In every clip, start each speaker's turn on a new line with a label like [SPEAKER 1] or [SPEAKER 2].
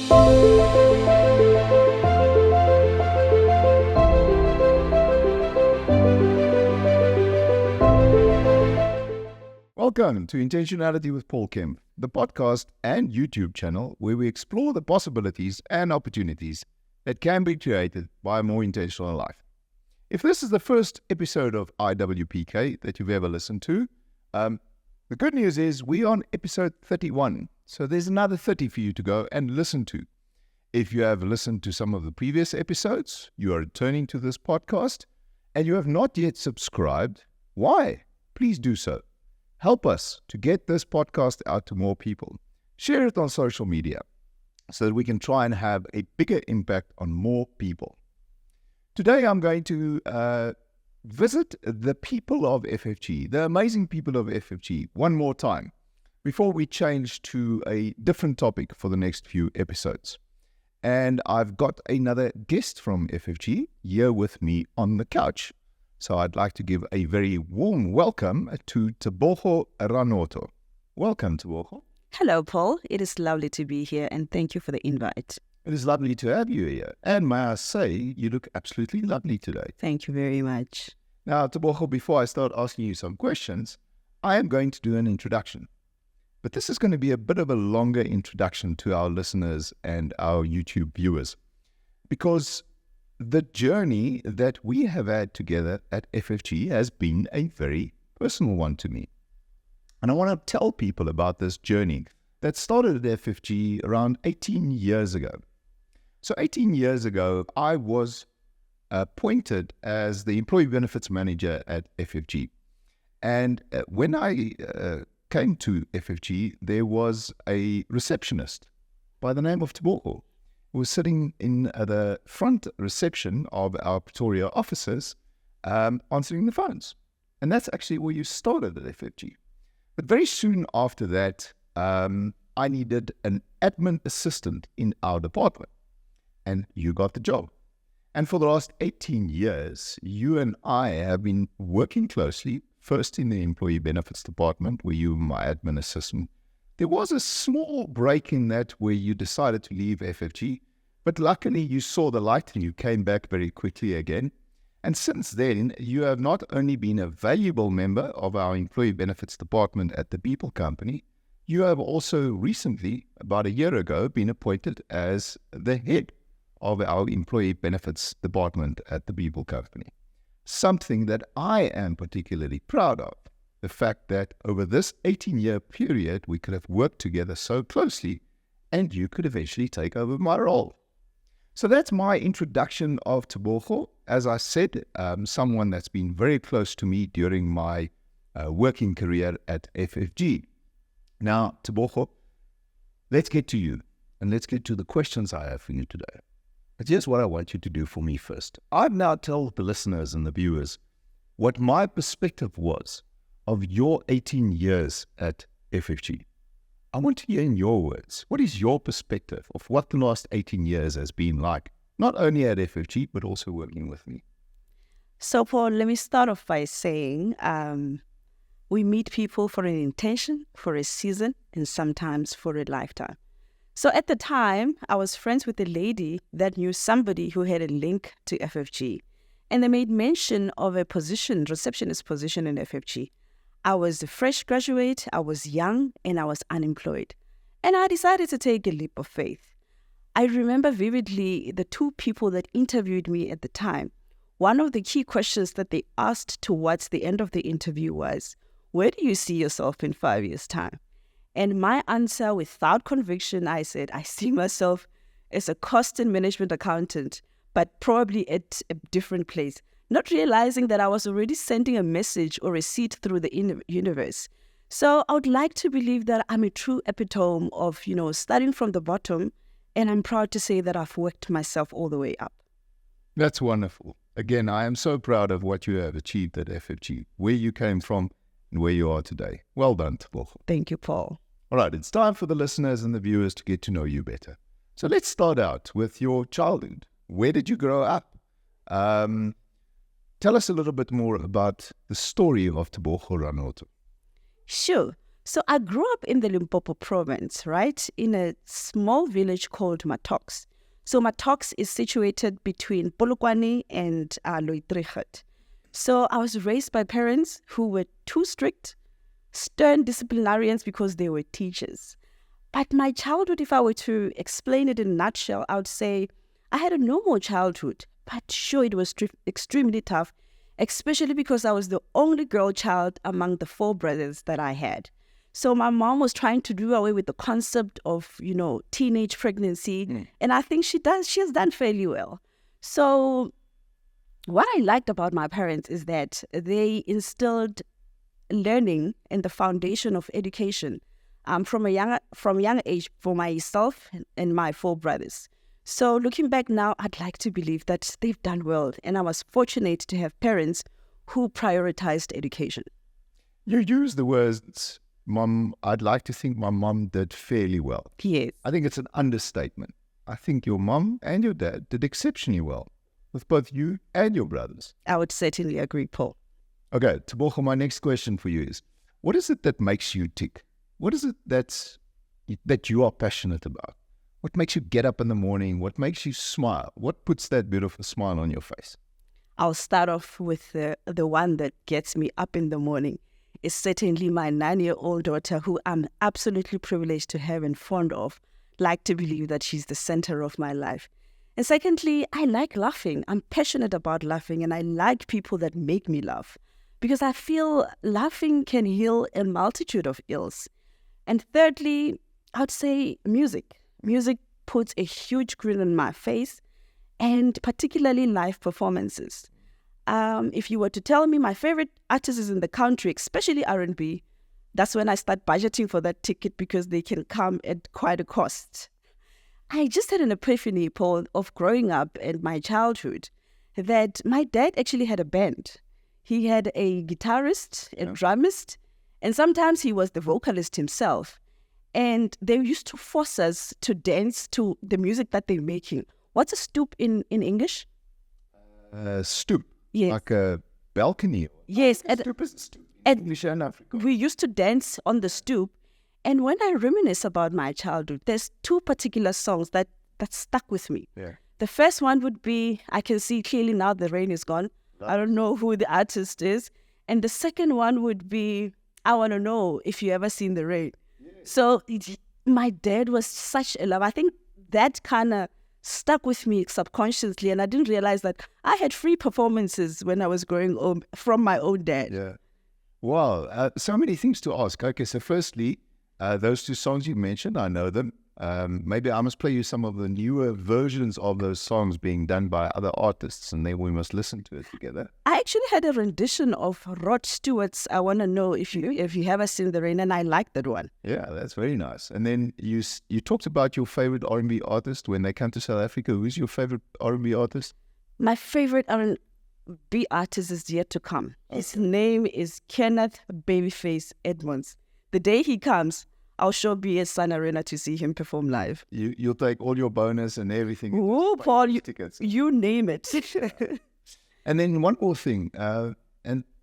[SPEAKER 1] Welcome to Intentionality with Paul Kempff, the podcast and YouTube channel where we explore the possibilities and opportunities that can be created by a more intentional life. If this is the first episode of IWPK that you've ever listened to, the good news is we're on episode 31, so there's another 30 for you to go and listen to. If you have listened to some of the previous episodes, you are returning to this podcast, and you have not yet subscribed, why? Please do so. Help us to get this podcast out to more people. Share it on social media so that we can try and have a bigger impact on more people. Today I'm going to visit the people of FFG, the amazing people of FFG, one more time before we change to a different topic for the next few episodes. And I've got another guest from FFG here with me on the couch. So I'd like to give a very warm welcome to Tebogo Ranoto. Welcome, Tebogo.
[SPEAKER 2] Hello, Paul. It is lovely to be here, and thank you for the invite.
[SPEAKER 1] It is lovely to have you here. And may I say, you look absolutely lovely today.
[SPEAKER 2] Thank you very much.
[SPEAKER 1] Now, Tebogo, before I start asking you some questions, I am going to do an introduction. But this is going to be a bit of a longer introduction to our listeners and our YouTube viewers, because the journey that we have had together at FFG has been a very personal one to me. And I want to tell people about this journey that started at FFG around 18 years ago. So 18 years ago, I was appointed as the Employee Benefits Manager at FFG. And when I came to FFG, there was a receptionist by the name of Tebogo, who was sitting in the front reception of our Pretoria offices, answering the phones. And that's actually where you started at FFG. But very soon after that, I needed an admin assistant in our department. And you got the job. And for the last 18 years, you and I have been working closely, first in the Employee Benefits Department, where you were my admin assistant. There was a small break in that where you decided to leave FFG, but luckily you saw the light and you came back very quickly again. And since then, you have not only been a valuable member of our Employee Benefits Department at the People Company, you have also recently, about a year ago, been appointed as the head of our Employee Benefits Department at the People Company. Something that I am particularly proud of. The fact that over this 18-year period, we could have worked together so closely, and you could eventually take over my role. So that's my introduction of Tebogo. As I said, someone that's been very close to me during my working career at FFG. Now, Tebogo, let's get to you, and let's get to the questions I have for you today. But here's what I want you to do for me first. I've now told the listeners and the viewers what my perspective was of your 18 years at FFG. I want to hear in your words, what is your perspective of what the last 18 years has been like, not only at FFG, but also working with me?
[SPEAKER 2] So, Paul, let me start off by saying we meet people for an intention, for a season, and sometimes for a lifetime. So at the time, I was friends with a lady that knew somebody who had a link to FFG, and they made mention of a position, receptionist position in FFG. I was a fresh graduate, I was young, and I was unemployed. And I decided to take a leap of faith. I remember vividly the two people that interviewed me at the time. One of the key questions that they asked towards the end of the interview was, where do you see yourself in 5 years' time? And my answer, without conviction, I said, I see myself as a cost and management accountant, but probably at a different place. Not realizing that I was already sending a message or a seed through the universe. So I would like to believe that I'm a true epitome of, starting from the bottom, and I'm proud to say that I've worked myself all the way up.
[SPEAKER 1] That's wonderful. Again, I am so proud of what you have achieved at FFG, where you came from and where you are today. Well done, Tebogo.
[SPEAKER 2] Thank you, Paul.
[SPEAKER 1] All right, it's time for the listeners and the viewers to get to know you better. So let's start out with your childhood. Where did you grow up? Tell us a little bit more about the story of Tebogo Ranoto.
[SPEAKER 2] Sure. So I grew up in the Limpopo province, right, in a small village called Matox. So Matox is situated between Polokwane and Loitrichert. So I was raised by parents who were too strict, stern disciplinarians because they were teachers. But my childhood, if I were to explain it in a nutshell, I would say I had a normal childhood, but sure, it was extremely tough, especially because I was the only girl child among the 4 brothers that I had. So my mom was trying to do away with the concept of, teenage pregnancy. And I think she has done fairly well. So what I liked about my parents is that they instilled learning and the foundation of education from young age for myself and my 4 brothers. So looking back now, I'd like to believe that they've done well. And I was fortunate to have parents who prioritized education.
[SPEAKER 1] You use the words, Mom, I'd like to think my mom did fairly well.
[SPEAKER 2] Yes.
[SPEAKER 1] I think it's an understatement. I think your mom and your dad did exceptionally well with both you and your brothers.
[SPEAKER 2] I would certainly agree, Paul.
[SPEAKER 1] Okay, Tebogo, my next question for you is, what is it that makes you tick? What is it that you are passionate about? What makes you get up in the morning? What makes you smile? What puts that beautiful smile on your face?
[SPEAKER 2] I'll start off with the one that gets me up in the morning. Is certainly my 9-year-old daughter, who I'm absolutely privileged to have and fond of. Like to believe that she's the center of my life. And secondly, I like laughing. I'm passionate about laughing, and I like people that make me laugh, because I feel laughing can heal a multitude of ills. And thirdly, I'd say music. Music puts a huge grin on my face, and particularly live performances. If you were to tell me my favorite artists in the country, especially R&B, that's when I start budgeting for that ticket, because they can come at quite a cost. I just had an epiphany, Paul, of growing up and my childhood, that my dad actually had a band. He had a guitarist, a drummist, and sometimes he was the vocalist himself. And they used to force us to dance to the music that they're making. What's a stoop in English?
[SPEAKER 1] Stoop.
[SPEAKER 2] Yes.
[SPEAKER 1] Like a balcony.
[SPEAKER 2] Yes.
[SPEAKER 1] Stoop is a stoop in English and African.
[SPEAKER 2] We used to dance on the stoop. And when I reminisce about my childhood, there's 2 particular songs that stuck with me.
[SPEAKER 1] Yeah.
[SPEAKER 2] The first one would be, I Can See Clearly Now the Rain Is Gone. I don't know who the artist is. And the second one would be, I Want to Know If You Ever Seen the Rain. Yes. So my dad was such a love. I think that kind of stuck with me subconsciously, and I didn't realize that I had free performances when I was growing up from my own dad.
[SPEAKER 1] Yeah. Wow. So many things to ask. Okay, so firstly, those 2 songs you mentioned, I know them. Maybe I must play you some of the newer versions of those songs being done by other artists, and then we must listen to it together.
[SPEAKER 2] I actually had a rendition of Rod Stewart's I Want to Know If You Ever Seen the Rain, and I liked that one.
[SPEAKER 1] Yeah, that's very nice. And then you talked about your favorite R&B artist when they come to South Africa. Who's your favorite R&B artist?
[SPEAKER 2] My favorite R&B artist is yet to come. Okay. His name is Kenneth Babyface Edmonds. The day he comes, I'll sure be at Sun Arena to see him perform live.
[SPEAKER 1] You'll take all your bonus and everything.
[SPEAKER 2] Oh, Paul,
[SPEAKER 1] tickets.
[SPEAKER 2] You name it.
[SPEAKER 1] And then one more thing. And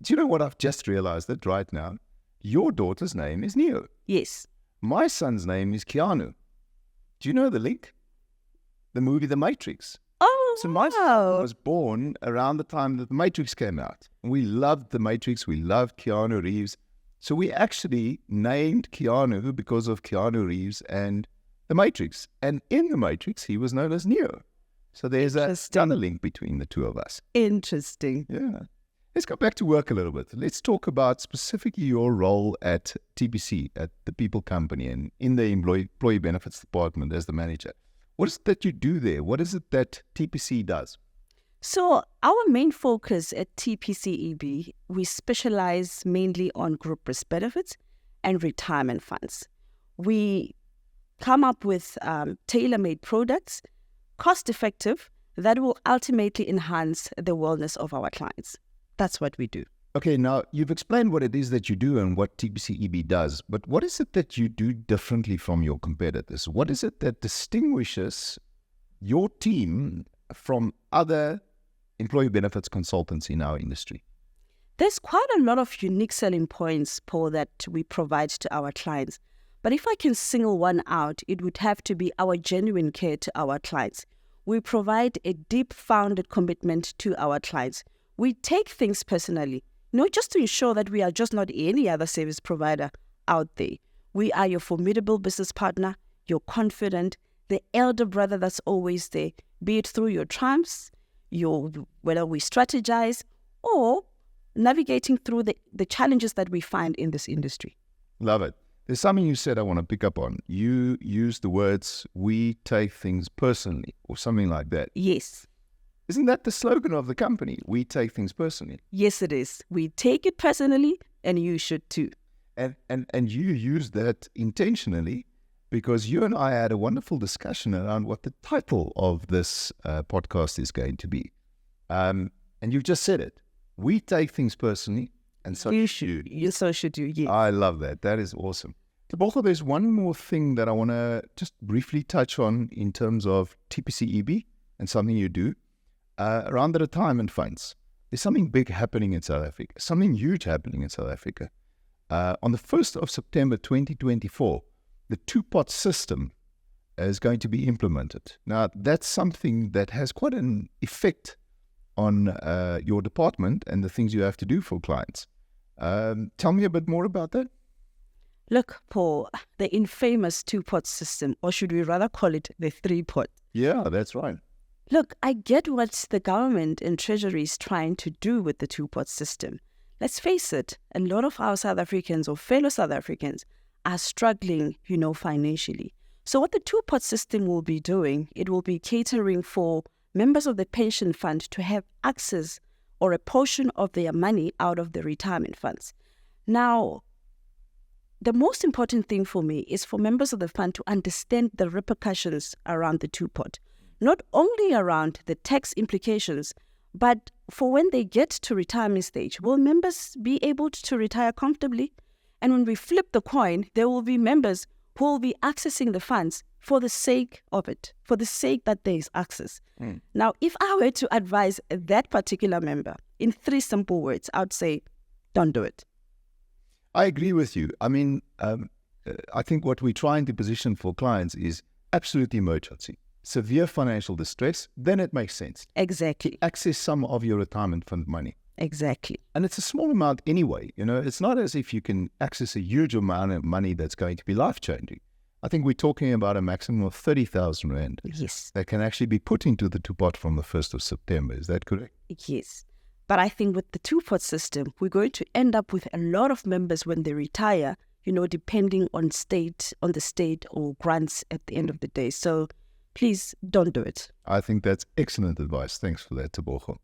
[SPEAKER 1] do you know what I've just realized that right now? Your daughter's name is Neo.
[SPEAKER 2] Yes.
[SPEAKER 1] My son's name is Keanu. Do you know the link? The movie The Matrix.
[SPEAKER 2] Oh,
[SPEAKER 1] so my son was born around the time that The Matrix came out. We loved The Matrix. We loved Keanu Reeves. So we actually named Keanu because of Keanu Reeves and The Matrix. And in The Matrix, he was known as Neo. So there's another link between the 2 of us.
[SPEAKER 2] Interesting.
[SPEAKER 1] Yeah. Let's go back to work a little bit. Let's talk about specifically your role at TPC, at the People Company, and in the Employee Benefits Department as the manager. What is it that you do there? What is it that TPC does?
[SPEAKER 2] So our main focus at TPC EB, we specialize mainly on group risk benefits and retirement funds. We come up with tailor-made products, cost-effective, that will ultimately enhance the wellness of our clients. That's what we do.
[SPEAKER 1] Okay, now you've explained what it is that you do and what TPC EB does, but what is it that you do differently from your competitors? What is it that distinguishes your team from other employee benefits consultants in our industry?
[SPEAKER 2] There's quite a lot of unique selling points, Paul, that we provide to our clients. But if I can single one out, it would have to be our genuine care to our clients. We provide a deep-founded commitment to our clients. We take things personally, not just to ensure that we are just not any other service provider out there. We are your formidable business partner, your confidant, the elder brother that's always there, be it through your triumphs, whether we strategize, or navigating through the challenges that we find in this industry.
[SPEAKER 1] Love it. There's something you said I want to pick up on. You used the words, we take things personally, or something like that.
[SPEAKER 2] Yes.
[SPEAKER 1] Isn't that the slogan of the company? We take things personally.
[SPEAKER 2] Yes, it is. We take it personally, and you should too.
[SPEAKER 1] And you used that intentionally, because you and I had a wonderful discussion around what the title of this podcast is going to be. And you just said it. We take things personally, and so should you.
[SPEAKER 2] So should you, yes.
[SPEAKER 1] I love that. That is awesome. Tebogo, there's one more thing that I want to just briefly touch on in terms of TPC EB and something you do around the retirement funds. There's something big happening in South Africa, something huge happening in South Africa. On the 1st of September 2024, the two-pot system is going to be implemented. Now, that's something that has quite an effect on your department and the things you have to do for clients. Tell me a bit more about that.
[SPEAKER 2] Look, Paul, the infamous two-pot system, or should we rather call it the three-pot?
[SPEAKER 1] Yeah, that's right.
[SPEAKER 2] Look, I get what the government and Treasury is trying to do with the two-pot system. Let's face it, a lot of our South Africans or fellow South Africans are struggling, financially. So what the two-pot system will be doing, it will be catering for members of the pension fund to have access or a portion of their money out of the retirement funds. Now, the most important thing for me is for members of the fund to understand the repercussions around the two-pot, not only around the tax implications, but for when they get to retirement stage, will members be able to retire comfortably? And when we flip the coin, there will be members who will be accessing the funds for the sake of it, for the sake that there is access. Now, if I were to advise that particular member in 3 simple words, I would say, don't do it.
[SPEAKER 1] I agree with you. I mean, I think what we're trying to position for clients is absolute emergency, severe financial distress, then it makes sense.
[SPEAKER 2] Exactly.
[SPEAKER 1] Access some of your retirement fund money.
[SPEAKER 2] Exactly.
[SPEAKER 1] And it's a small amount anyway. It's not as if you can access a huge amount of money that's going to be life-changing. I think we're talking about a maximum of 30,000 Rand.
[SPEAKER 2] Yes.
[SPEAKER 1] That can actually be put into the two-pot from the 1st of September. Is that correct?
[SPEAKER 2] Yes. But I think with the two-pot system, we're going to end up with a lot of members when they retire, depending on the state or grants at the end of the day. So please don't do it.
[SPEAKER 1] I think that's excellent advice. Thanks for that, Tebogo.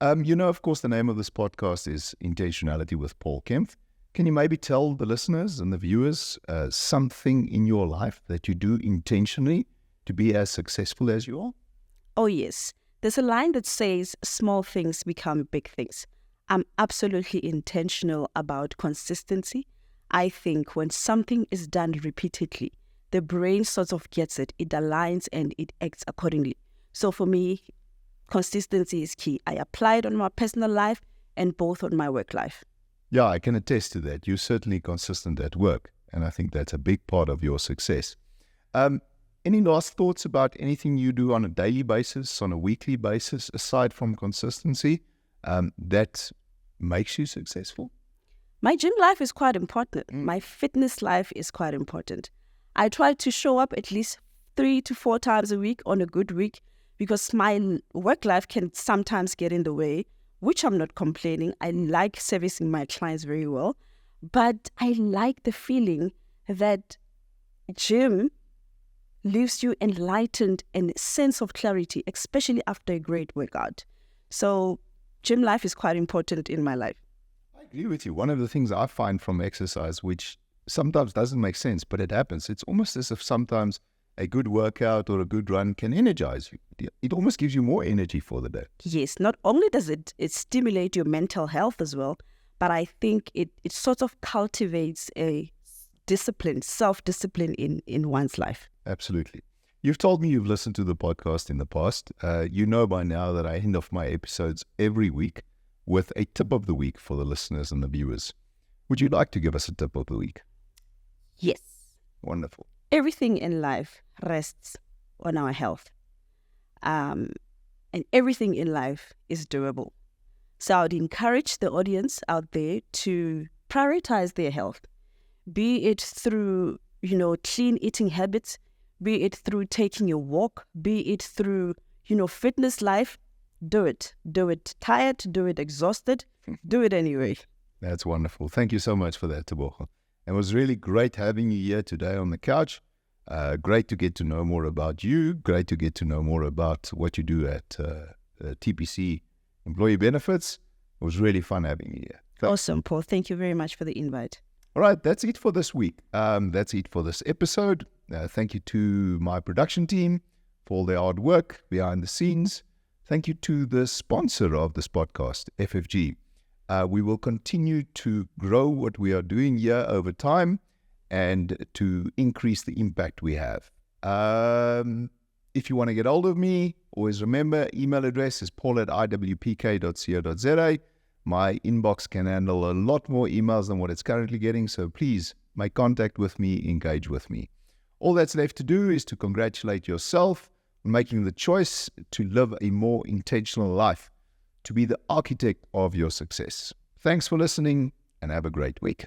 [SPEAKER 1] Of course, the name of this podcast is Intentionality with Paul Kempff. Can you maybe tell the listeners and the viewers something in your life that you do intentionally to be as successful as you are?
[SPEAKER 2] Oh, yes. There's a line that says, small things become big things. I'm absolutely intentional about consistency. I think when something is done repeatedly, the brain sort of gets it, it aligns and it acts accordingly. So for me, consistency is key. I apply it on my personal life and both on my work life.
[SPEAKER 1] Yeah, I can attest to that. You're certainly consistent at work, and I think that's a big part of your success. Any last thoughts about anything you do on a daily basis, on a weekly basis, aside from consistency, that makes you successful?
[SPEAKER 2] My gym life is quite important. My fitness life is quite important. I try to show up at least 3 to 4 times a week on a good week because my work life can sometimes get in the way, which I'm not complaining. I like servicing my clients very well, but I like the feeling that gym leaves you enlightened and a sense of clarity, especially after a great workout. So gym life is quite important in my life.
[SPEAKER 1] I agree with you. One of the things I find from exercise, which sometimes doesn't make sense, but it happens, it's almost as if sometimes a good workout or a good run can energize you. It almost gives you more energy for the day.
[SPEAKER 2] Yes, not only does it stimulate your mental health as well, but I think it sort of cultivates a discipline, self-discipline in one's life.
[SPEAKER 1] Absolutely. You've told me you've listened to the podcast in the past. You know by now that I end off my episodes every week with a tip of the week for the listeners and the viewers. Would you like to give us a tip of the week?
[SPEAKER 2] Yes.
[SPEAKER 1] Wonderful.
[SPEAKER 2] Everything in life rests on our health. And everything in life is doable. So I would encourage the audience out there to prioritize their health, be it through, clean eating habits, be it through taking a walk, be it through, fitness life. Do it. Do it tired, do it exhausted, do it anyway.
[SPEAKER 1] That's wonderful. Thank you so much for that, Tebogo. It was really great having you here today on the couch. Great to get to know more about you. Great to get to know more about what you do at TPC Employee Benefits. It was really fun having you here.
[SPEAKER 2] Awesome, Paul. Thank you very much for the invite.
[SPEAKER 1] All right, that's it for this week. That's it for this episode. Thank you to my production team for all their hard work behind the scenes. Thank you to the sponsor of this podcast, FFG. We will continue to grow what we are doing here over time and to increase the impact we have. If you want to get hold of me, always remember, email address is paul@iwpk.co.za. My inbox can handle a lot more emails than what it's currently getting, so please make contact with me, engage with me. All that's left to do is to congratulate yourself on making the choice to live a more intentional life, to be the architect of your success. Thanks for listening and have a great week.